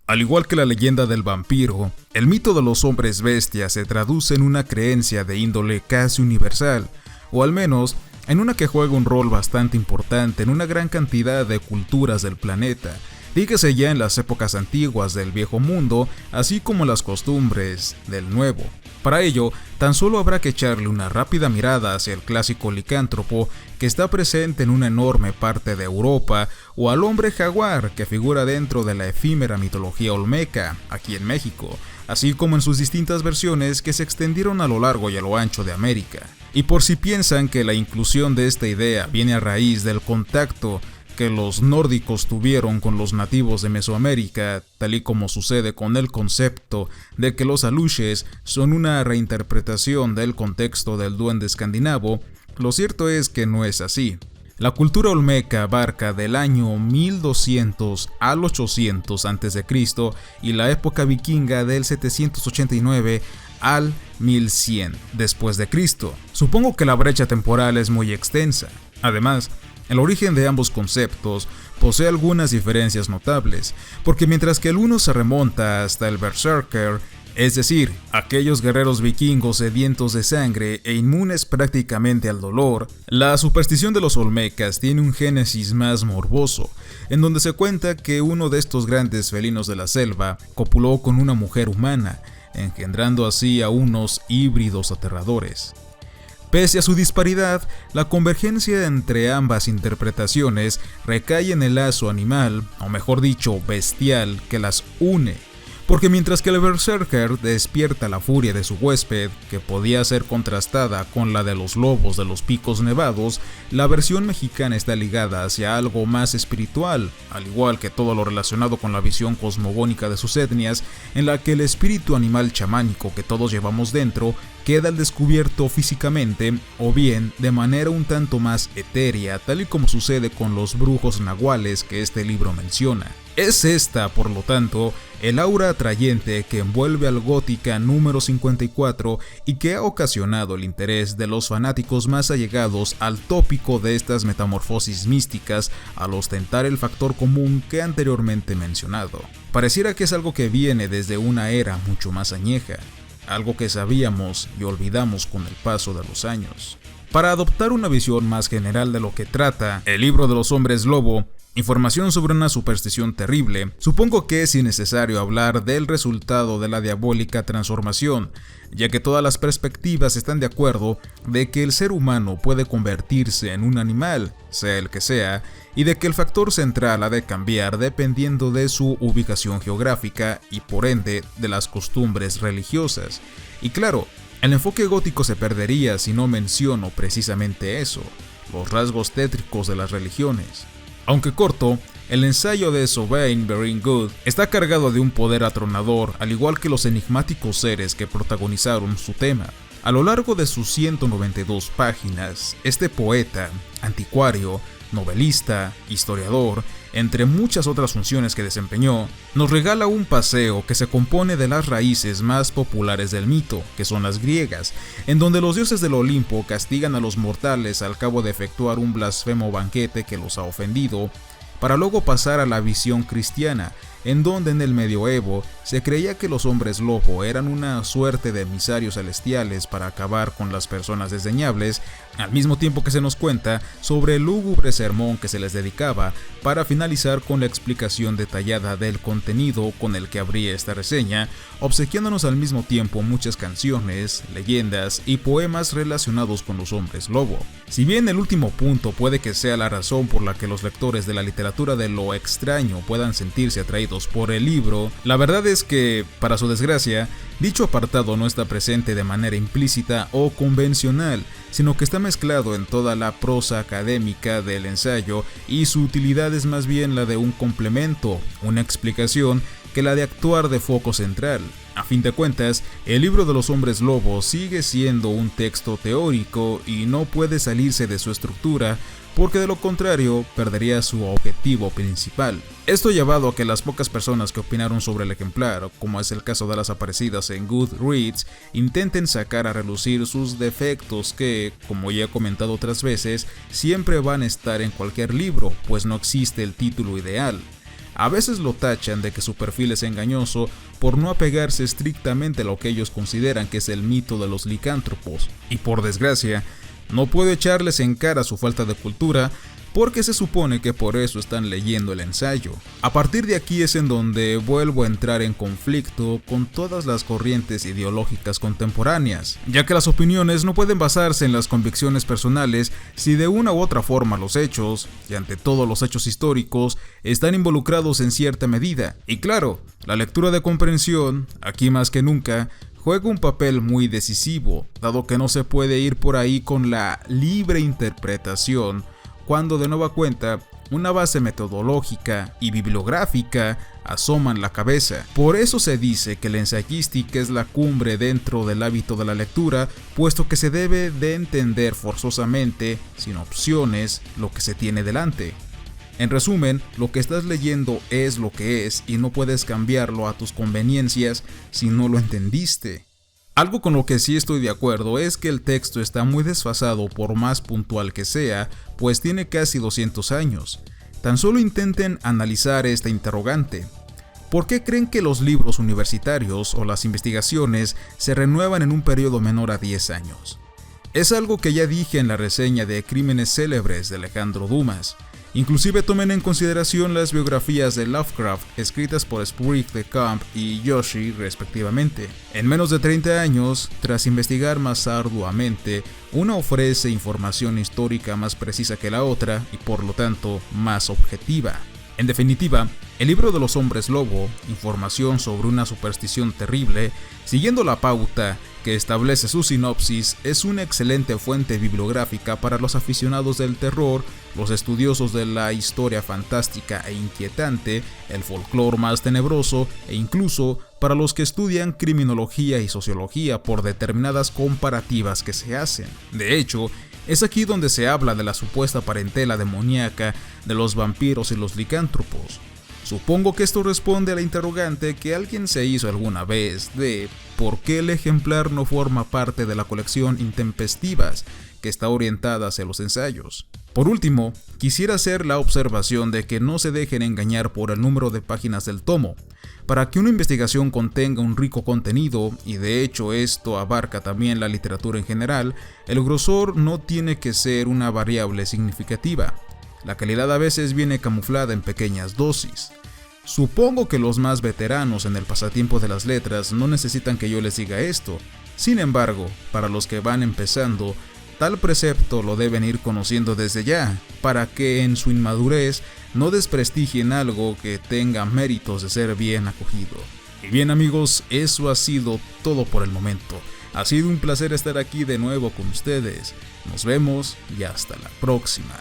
Al igual que la leyenda del vampiro, el mito de los hombres bestias se traduce en una creencia de índole casi universal, o al menos en una que juega un rol bastante importante en una gran cantidad de culturas del planeta, dígase ya en las épocas antiguas del viejo mundo, así como las costumbres del nuevo. Para ello, tan solo habrá que echarle una rápida mirada hacia el clásico licántropo que está presente en una enorme parte de Europa, o al hombre jaguar que figura dentro de la efímera mitología olmeca, aquí en México, así como en sus distintas versiones que se extendieron a lo largo y a lo ancho de América. Y por si piensan que la inclusión de esta idea viene a raíz del contacto que los nórdicos tuvieron con los nativos de Mesoamérica, tal y como sucede con el concepto de que los aluches son una reinterpretación del contexto del duende escandinavo, lo cierto es que no es así. La cultura olmeca abarca del año 1200 al 800 a.C. y la época vikinga del 789 al 1100 después de Cristo. Supongo que la brecha temporal es muy extensa. Además, el origen de ambos conceptos posee algunas diferencias notables, porque mientras que el uno se remonta hasta el Berserker, es decir, aquellos guerreros vikingos sedientos de sangre e inmunes prácticamente al dolor, la superstición de los olmecas tiene un génesis más morboso, en donde se cuenta que uno de estos grandes felinos de la selva copuló con una mujer humana, engendrando así a unos híbridos aterradores. Pese a su disparidad, la convergencia entre ambas interpretaciones recae en el lazo animal, o mejor dicho, bestial, que las une. Porque mientras que el Berserker despierta la furia de su huésped, que podía ser contrastada con la de los lobos de los picos nevados, la versión mexicana está ligada hacia algo más espiritual, al igual que todo lo relacionado con la visión cosmogónica de sus etnias, en la que el espíritu animal chamánico que todos llevamos dentro queda al descubierto físicamente o bien de manera un tanto más etérea, tal y como sucede con los brujos nahuales que este libro menciona. Es esta, por lo tanto, el aura atrayente que envuelve al Gótica número 54 y que ha ocasionado el interés de los fanáticos más allegados al tópico de estas metamorfosis místicas al ostentar el factor común que anteriormente mencionado. Pareciera que es algo que viene desde una era mucho más añeja, algo que sabíamos y olvidamos con el paso de los años. Para adoptar una visión más general de lo que trata el libro de los hombres lobo, información sobre una superstición terrible, supongo que es innecesario hablar del resultado de la diabólica transformación, ya que todas las perspectivas están de acuerdo de que el ser humano puede convertirse en un animal, sea el que sea, y de que el factor central ha de cambiar dependiendo de su ubicación geográfica y por ende de las costumbres religiosas. Y claro, el enfoque gótico se perdería si no menciono precisamente eso, los rasgos tétricos de las religiones. Aunque corto, el ensayo de Sylvain Bering-Good está cargado de un poder atronador, al igual que los enigmáticos seres que protagonizaron su tema. A lo largo de sus 192 páginas, este poeta, anticuario, novelista, historiador, entre muchas otras funciones que desempeñó, nos regala un paseo que se compone de las raíces más populares del mito, que son las griegas, en donde los dioses del Olimpo castigan a los mortales al cabo de efectuar un blasfemo banquete que los ha ofendido, para luego pasar a la visión cristiana, en donde en el medioevo se creía que los hombres lobo eran una suerte de emisarios celestiales para acabar con las personas desdeñables, al mismo tiempo que se nos cuenta sobre el lúgubre sermón que se les dedicaba, para finalizar con la explicación detallada del contenido con el que abría esta reseña, obsequiándonos al mismo tiempo muchas canciones, leyendas y poemas relacionados con los hombres lobo. Si bien el último punto puede que sea la razón por la que los lectores de la literatura de lo extraño puedan sentirse atraídos por el libro, la verdad es que, para su desgracia, dicho apartado no está presente de manera implícita o convencional, sino que está mezclado en toda la prosa académica del ensayo y su utilidad es más bien la de un complemento, una explicación, que la de actuar de foco central. A fin de cuentas, el libro de los hombres lobos sigue siendo un texto teórico y no puede salirse de su estructura, porque de lo contrario perdería su objetivo principal. Esto llevado a que las pocas personas que opinaron sobre el ejemplar, como es el caso de las aparecidas en Goodreads, intenten sacar a relucir sus defectos que, como ya he comentado otras veces, siempre van a estar en cualquier libro, pues no existe el título ideal. a veces lo tachan de que su perfil es engañoso por no apegarse estrictamente a lo que ellos consideran que es el mito de los licántropos. Y por desgracia, no puedo echarles en cara su falta de cultura, porque se supone que por eso están leyendo el ensayo. A partir de aquí es en donde vuelvo a entrar en conflicto con todas las corrientes ideológicas contemporáneas, ya que las opiniones no pueden basarse en las convicciones personales si de una u otra forma los hechos, y ante todo los hechos históricos, están involucrados en cierta medida. Y claro, la lectura de comprensión, aquí más que nunca, juega un papel muy decisivo, dado que no se puede ir por ahí con la libre interpretación, cuando de nueva cuenta una base metodológica y bibliográfica asoman la cabeza. Por eso se dice que la ensayística es la cumbre dentro del hábito de la lectura, puesto que se debe de entender forzosamente, sin opciones, lo que se tiene delante. En resumen, lo que estás leyendo es lo que es y no puedes cambiarlo a tus conveniencias si no lo entendiste. Algo con lo que sí estoy de acuerdo es que el texto está muy desfasado por más puntual que sea, pues tiene casi 200 años. Tan solo intenten analizar esta interrogante. ¿Por qué creen que los libros universitarios o las investigaciones se renuevan en un periodo menor a 10 años? Es algo que ya dije en la reseña de Crímenes Célebres de Alejandro Dumas. Inclusive tomen en consideración las biografías de Lovecraft escritas por Sprague de Camp y Joshi respectivamente. En menos de 30 años, tras investigar más arduamente, una ofrece información histórica más precisa que la otra y por lo tanto más objetiva. En definitiva, el libro de los hombres lobo, información sobre una superstición terrible, siguiendo la pauta que establece su sinopsis, es una excelente fuente bibliográfica para los aficionados del terror, los estudiosos de la historia fantástica e inquietante, el folclore más tenebroso e incluso para los que estudian criminología y sociología por determinadas comparativas que se hacen. De hecho, es aquí donde se habla de la supuesta parentela demoníaca de los vampiros y los licántropos. Supongo que esto responde a la interrogante que alguien se hizo alguna vez de ¿por qué el ejemplar no forma parte de la colección Intempestivas que está orientada hacia los ensayos? Por último, quisiera hacer la observación de que no se dejen engañar por el número de páginas del tomo. Para que una investigación contenga un rico contenido, y de hecho esto abarca también la literatura en general, el grosor no tiene que ser una variable significativa. La calidad a veces viene camuflada en pequeñas dosis. Supongo que los más veteranos en el pasatiempo de las letras no necesitan que yo les diga esto. Sin embargo, para los que van empezando, tal precepto lo deben ir conociendo desde ya, para que en su inmadurez no desprestigien algo que tenga méritos de ser bien acogido. Y bien amigos, eso ha sido todo por el momento. Ha sido un placer estar aquí de nuevo con ustedes. Nos vemos y hasta la próxima.